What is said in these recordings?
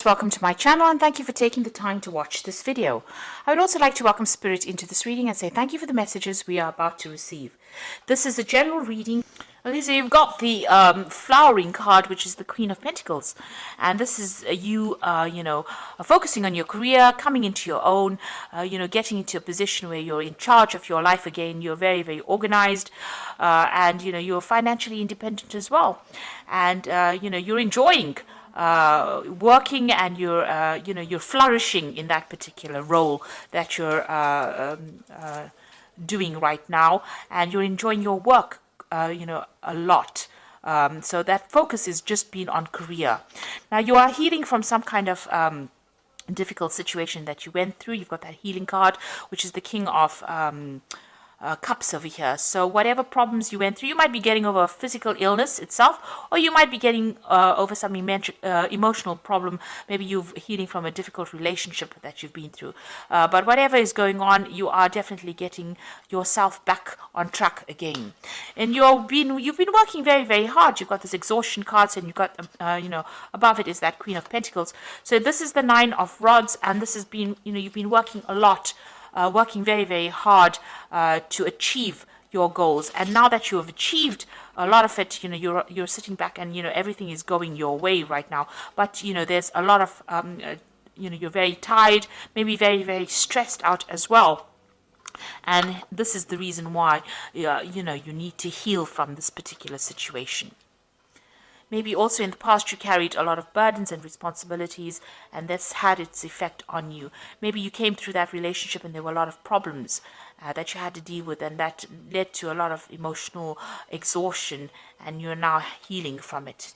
Welcome to my channel and thank you for taking the time to watch this video. I would also like to welcome Spirit into this reading and say thank you for the messages we are about to receive. This is a general reading. Okay, so you've got the flowering card, which is the Queen of Pentacles, and this is you focusing on your career, coming into your own, getting into a position where you're in charge of your life again. You're very, very organized, and you're financially independent as well, and you're enjoying working, and you're flourishing in that particular role that you're doing right now, and you're enjoying your work a lot. So that focus is just being on career. Now you are healing from some kind of difficult situation that you went through. You've got that healing card, which is the King of Cups over here. So whatever problems you went through, you might be getting over a physical illness itself, or you might be getting over some emotional problem. Maybe you're healing from a difficult relationship that you've been through. But whatever is going on, you are definitely getting yourself back on track again. And you've been working very, very hard. You've got this exhaustion cards, and you've got above it is that Queen of Pentacles. So this is the Nine of Rods, and this has been you've been working a lot. Working very, very hard to achieve your goals, and now that you have achieved a lot of it, you're sitting back, and everything is going your way right now. But there's a lot of you're very tired, maybe very, very stressed out as well. And this is the reason why you need to heal from this particular situation. Maybe also in the past you carried a lot of burdens and responsibilities, and that's had its effect on you. Maybe you came through that relationship and there were a lot of problems that you had to deal with, and that led to a lot of emotional exhaustion, and you're now healing from it.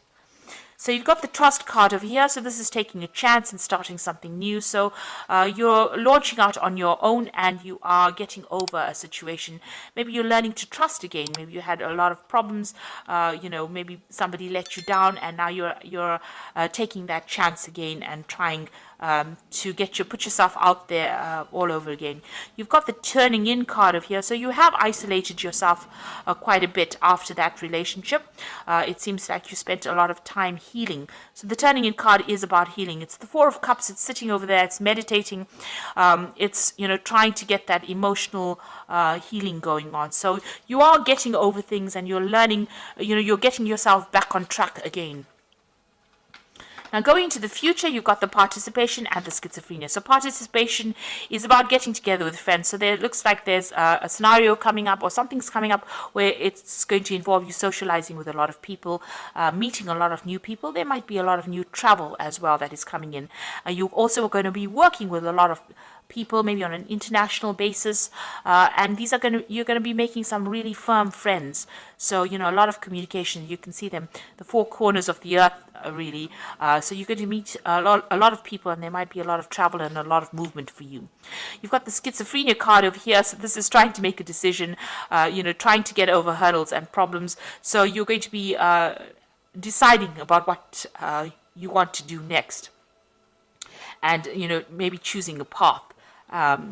So you've got the Trust card over here. So this is taking a chance and starting something new. So you're launching out on your own, and you are getting over a situation. Maybe you're learning to trust again. Maybe you had a lot of problems. Maybe somebody let you down, and now you're taking that chance again and trying to put yourself out there all over again. You've got the Turning In card over here. So you have isolated yourself quite a bit after that relationship. It seems like you spent a lot of time healing. So the Turning In card is about healing. It's the Four of Cups. It's sitting over there. It's meditating. It's trying to get that emotional healing going on. So you are getting over things, and you're learning. You're getting yourself back on track again. Now, going into the future, you've got the Participation and the Schizophrenia. So participation is about getting together with friends. So there looks like there's a scenario coming up, or something's coming up, where it's going to involve you socializing with a lot of people, meeting a lot of new people. There might be a lot of new travel as well that is coming in. You're also going to be working with a lot of people, maybe on an international basis, and you're going to be making some really firm friends. So a lot of communication. You can see them, the four corners of the earth, really. So you're going to meet a lot of people, and there might be a lot of travel and a lot of movement for you. You've got the Schizophrenia card over here. So this is trying to make a decision, trying to get over hurdles and problems. So you're going to be deciding about what you want to do next, and maybe choosing a path.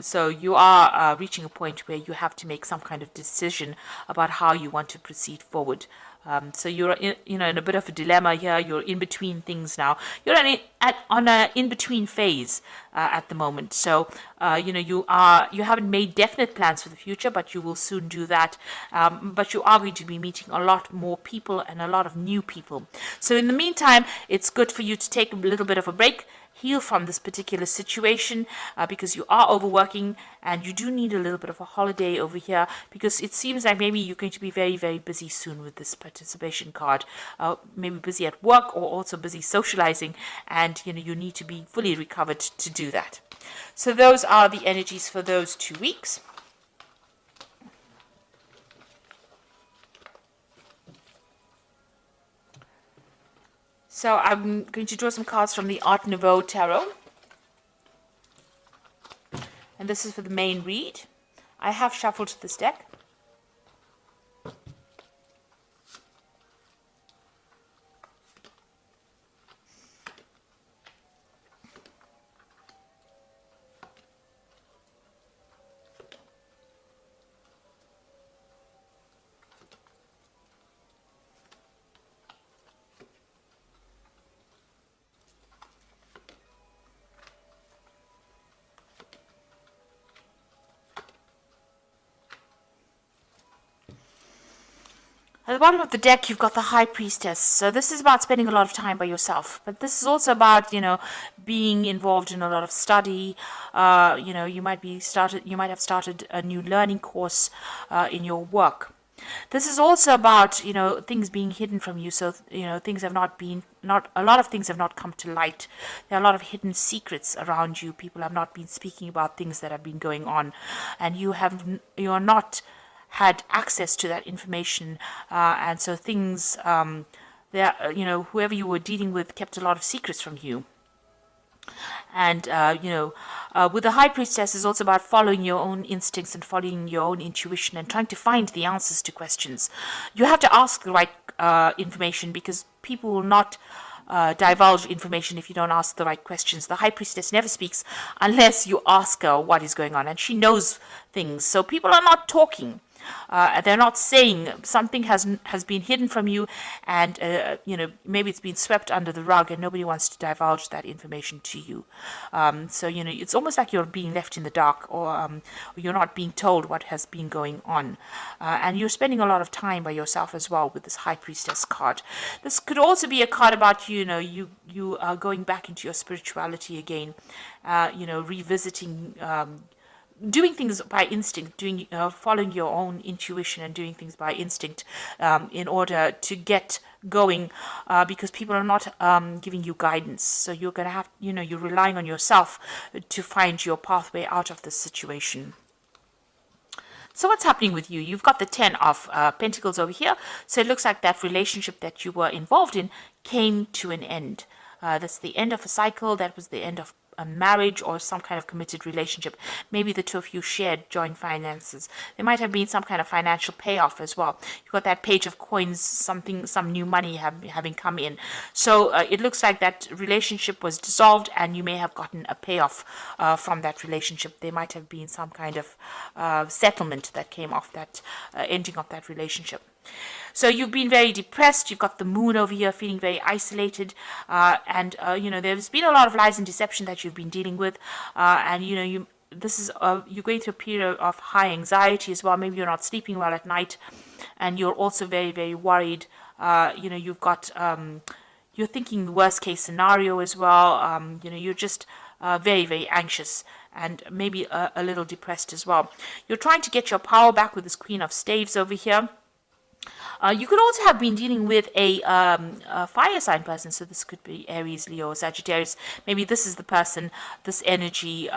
So you are reaching a point where you have to make some kind of decision about how you want to proceed forward. So you're in a bit of a dilemma here. You're in between things now. You're on an in-between phase at the moment. So you haven't made definite plans for the future, but you will soon do that. But you are going to be meeting a lot more people and a lot of new people. So in the meantime, it's good for you to take a little bit of a break, heal from this particular situation, because you are overworking, and you do need a little bit of a holiday over here, because it seems like maybe you're going to be very, very busy soon with this Participation card. Maybe busy at work, or also busy socializing, and you need to be fully recovered to do that. So those are the energies for those 2 weeks. So I'm going to draw some cards from the Art Nouveau Tarot. And this is for the main read. I have shuffled this deck. At the bottom of the deck, you've got the High Priestess. So this is about spending a lot of time by yourself. But this is also about, being involved in a lot of study. You might have started a new learning course in your work. This is also about, things being hidden from you. So, things have a lot of things have not come to light. There are a lot of hidden secrets around you. People have not been speaking about things that have been going on. And you're not had access to that information, and so things whoever you were dealing with kept a lot of secrets from you. And with the High Priestess is also about following your own instincts and following your own intuition and trying to find the answers to questions. You have to ask the right information, because people will not divulge information if you don't ask the right questions. The High Priestess never speaks unless you ask her what is going on, and she knows things. So people are not talking. They're not saying something has been hidden from you, and maybe it's been swept under the rug, and nobody wants to divulge that information to you. So it's almost like you're being left in the dark, or you're not being told what has been going on, and you're spending a lot of time by yourself as well with this High Priestess card. This could also be a card about you are going back into your spirituality again, revisiting. Doing things by instinct, following your own intuition and doing things by instinct in order to get going, because people are not giving you guidance. So you're going to have, you're relying on yourself to find your pathway out of this situation. So what's happening with you? You've got the 10 of Pentacles over here. So it looks like that relationship that you were involved in came to an end. That's the end of a cycle. That was the end of a marriage or some kind of committed relationship. Maybe the two of you shared joint finances. There might have been some kind of financial payoff as well. You've got that Page of Coins, some new money having come in. So it looks like that relationship was dissolved, and you may have gotten a payoff from that relationship. There might have been some kind of settlement that came off that ending of that relationship. So you've been very depressed. You've got the Moon over here, feeling very isolated, and there's been a lot of lies and deception that you've been dealing with, and you're going through a period of high anxiety as well. Maybe you're not sleeping well at night, and you're also very, very worried. You've got you're thinking the worst case scenario as well. You're just very, very anxious, and maybe a little depressed as well. You're trying to get your power back with this Queen of Staves over here. You could also have been dealing with a fire sign person. So this could be Aries, Leo, Sagittarius. Maybe this is the person, this energy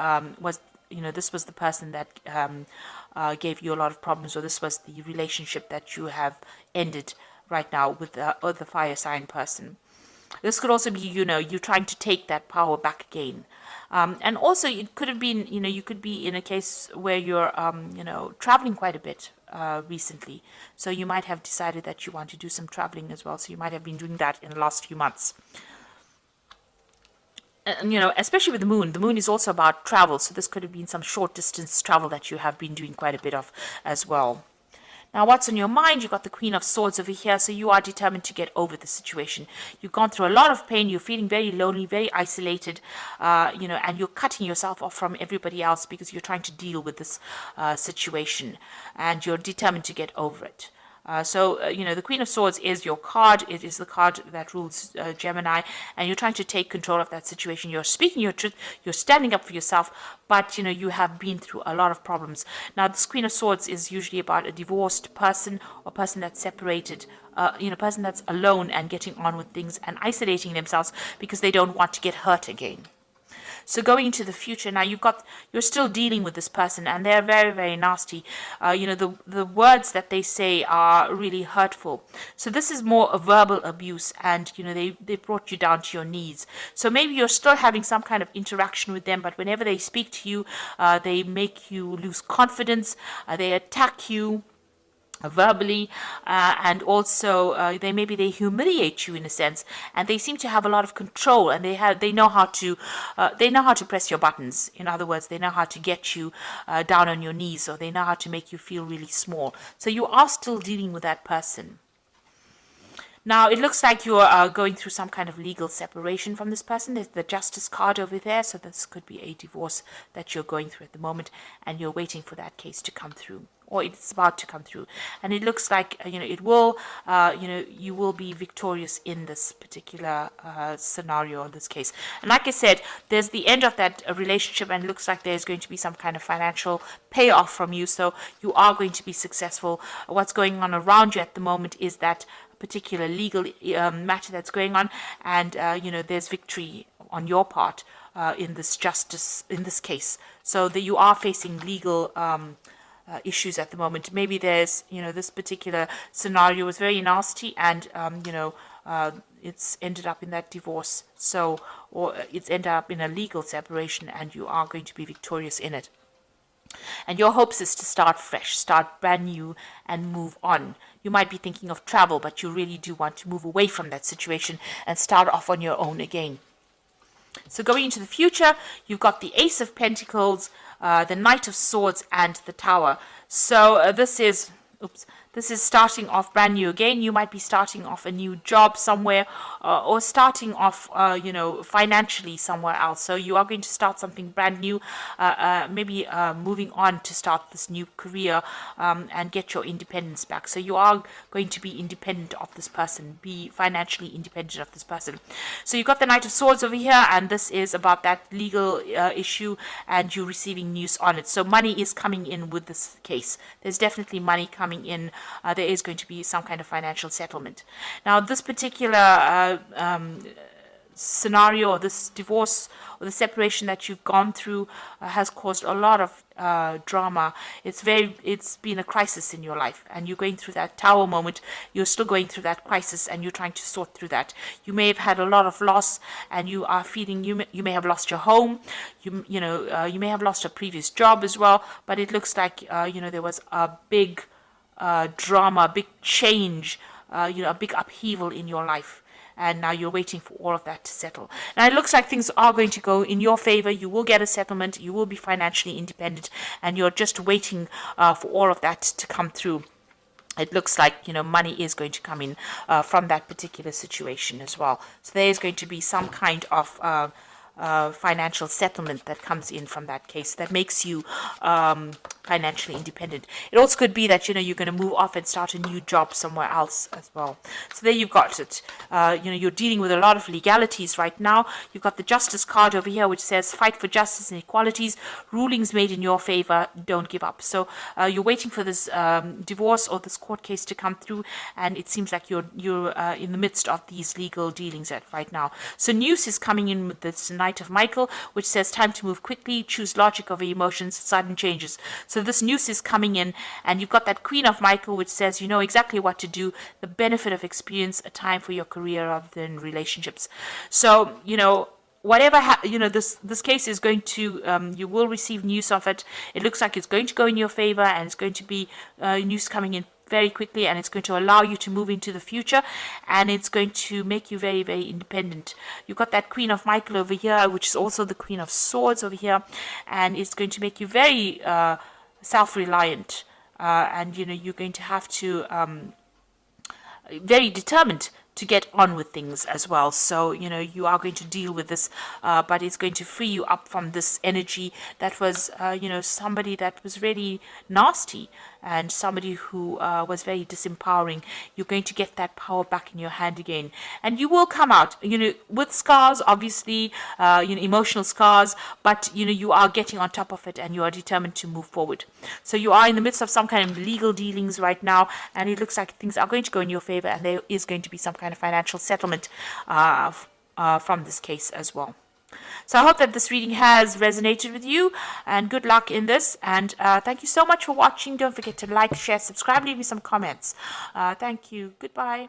this was the person that gave you a lot of problems, or this was the relationship that you have ended right now with the fire sign person. This could also be, you trying to take that power back again. And also it could have been, you could be in a case where you're, traveling quite a bit recently. So you might have decided that you want to do some traveling as well. So you might have been doing that in the last few months. And, especially with the moon is also about travel. So this could have been some short distance travel that you have been doing quite a bit of as well. Now, what's on your mind? You've got the Queen of Swords over here, so you are determined to get over the situation. You've gone through a lot of pain. You're feeling very lonely, very isolated, and you're cutting yourself off from everybody else because you're trying to deal with this situation, and you're determined to get over it. The Queen of Swords is your card. It is the card that rules Gemini, and you're trying to take control of that situation. You're speaking your truth. You're standing up for yourself, but, you have been through a lot of problems. Now, this Queen of Swords is usually about a divorced person or person that's separated, person that's alone and getting on with things and isolating themselves because they don't want to get hurt again. So going into the future now, you're still dealing with this person, and they're very, very nasty. The words that they say are really hurtful. So this is more a verbal abuse, and they brought you down to your knees. So maybe you're still having some kind of interaction with them, but whenever they speak to you, they make you lose confidence. They attack you verbally, and also they humiliate you in a sense, and they seem to have a lot of control, and they know how to press your buttons. In other words, they know how to get you down on your knees, or they know how to make you feel really small. So you are still dealing with that person. Now, it looks like you are going through some kind of legal separation from this person. There's the Justice card over there, so this could be a divorce that you're going through at the moment, and you're waiting for that case to come through, or it's about to come through. And it looks like, it will, you will be victorious in this particular scenario, in this case. And like I said, there's the end of that relationship, and it looks like there's going to be some kind of financial payoff from you, so you are going to be successful. What's going on around you at the moment is that particular legal matter that's going on, and there's victory on your part in this case, so that you are facing legal issues at the moment. Maybe there's this particular scenario was very nasty, and it's ended up in that divorce, or it's ended up in a legal separation, and you are going to be victorious in it. And your hopes is to start fresh, start brand new, and move on. You might be thinking of travel, but you really do want to move away from that situation and start off on your own again. So going into the future, you've got the Ace of Pentacles, the Knight of Swords, and the Tower. So this is starting off brand new again. You might be starting off a new job somewhere, or starting off, financially somewhere else. So you are going to start something brand new, maybe moving on to start this new career, and get your independence back. So you are going to be independent of this person, be financially independent of this person. So you've got the Knight of Swords over here, and this is about that legal issue, and you receiving news on it. So money is coming in with this case. There's definitely money coming in. There is going to be some kind of financial settlement. Now, this particular scenario, or this divorce or the separation that you've gone through, has caused a lot of drama. It's been a crisis in your life, and you're going through that Tower moment. You're still going through that crisis, and you're trying to sort through that. You may have had a lot of loss, and you are feeling you may have lost your home. You may have lost a previous job as well. But it looks like there was a big drama, big change, a big upheaval in your life, and now you're waiting for all of that to settle. Now it looks like things are going to go in your favor. You will get a settlement, you will be financially independent, and you're just waiting for all of that to come through. It looks like money is going to come in from that particular situation as well. So there is going to be some kind of financial settlement that comes in from that case that makes you financially independent. It also could be that you're going to move off and start a new job somewhere else as well. So there you've got it. You're dealing with a lot of legalities right now. You've got the Justice card over here, which says fight for justice and equalities, rulings made in your favor, don't give up. So you're waiting for this divorce or this court case to come through, and it seems like you're in the midst of these legal dealings right now. So news is coming in with this Knight of Michael, which says time to move quickly, choose logic over emotions, sudden changes. So this news is coming in, and you've got that Queen of Michael, which says you know exactly what to do, the benefit of experience, a time for your career rather than relationships. So whatever this case is going to, you will receive news of it. It looks like it's going to go in your favor, and it's going to be news coming in very quickly, and it's going to allow you to move into the future, and it's going to make you very, very independent. You've got that Queen of Michael over here, which is also the Queen of Swords over here, and it's going to make you very self-reliant, and you're going to have to very determined to get on with things as well. So you are going to deal with this, but it's going to free you up from this energy that was somebody that was really nasty, and somebody who was very disempowering. You're going to get that power back in your hand again, and you will come out with scars, obviously, emotional scars, but you are getting on top of it, and you are determined to move forward. So you are in the midst of some kind of legal dealings right now, and it looks like things are going to go in your favor, and there is going to be some kind of financial settlement from this case as well. So I hope that this reading has resonated with you, and good luck in this, and thank you so much for watching. Don't forget to like, share, subscribe, leave me some comments. Thank you. Goodbye.